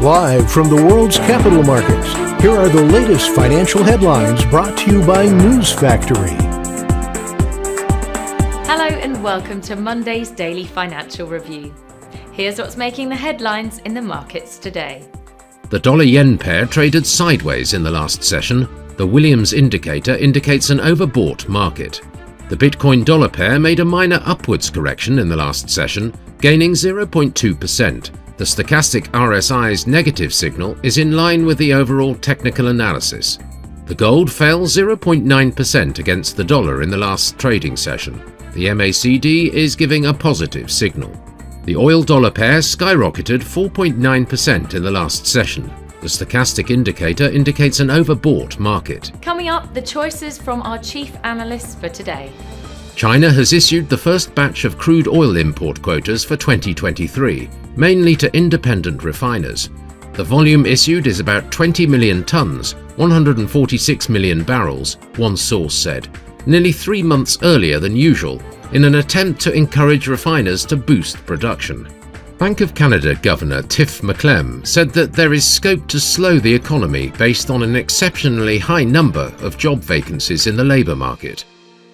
Live from the world's capital markets, here are the latest financial headlines brought to you by News Factory. Hello and welcome to Monday's Daily Financial Review. Here's what's making the headlines in the markets today. The dollar-yen pair traded sideways in the last session. The Williams indicator indicates an overbought market. The Bitcoin-dollar pair made a minor upwards correction in the last session, gaining 0.2%. The stochastic RSI's negative signal is in line with the overall technical analysis. The gold fell 0.9% against the dollar in the last trading session. The MACD is giving a positive signal. The oil-dollar pair skyrocketed 4.9% in the last session. The stochastic indicator indicates an overbought market. Coming up, the choices from our chief analysts for today. China has issued the first batch of crude oil import quotas for 2023, mainly to independent refiners. The volume issued is about 20 million tons, 146 million barrels, one source said, nearly 3 months earlier than usual, in an attempt to encourage refiners to boost production. Bank of Canada Governor Tiff Macklem said that there is scope to slow the economy based on an exceptionally high number of job vacancies in the labour market.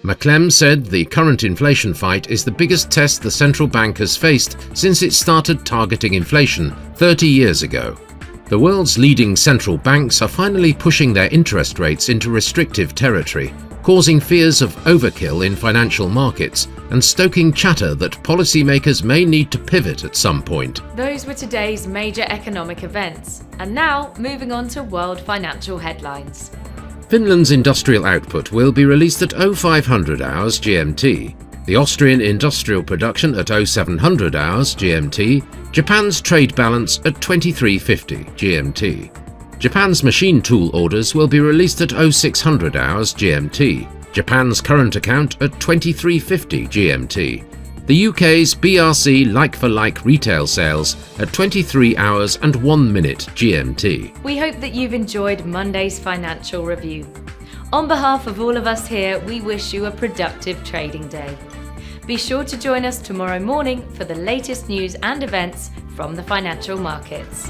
Macklem said the current inflation fight is the biggest test the central bank has faced since it started targeting inflation 30 years ago. The world's leading central banks are finally pushing their interest rates into restrictive territory, causing fears of overkill in financial markets and stoking chatter that policymakers may need to pivot at some point. Those were today's major economic events. And now, moving on to world financial headlines. Finland's industrial output will be released at 0500 hours GMT, the Austrian industrial production at 0700 hours GMT, Japan's trade balance at 2350 GMT. Japan's machine tool orders will be released at 0600 hours GMT, Japan's current account at 2350 GMT. The UK's BRC like-for-like retail sales at 23 hours and 1 minute GMT. We hope that you've enjoyed Monday's financial review. On behalf of all of us here, we wish you a productive trading day. Be sure to join us tomorrow morning for the latest news and events from the financial markets.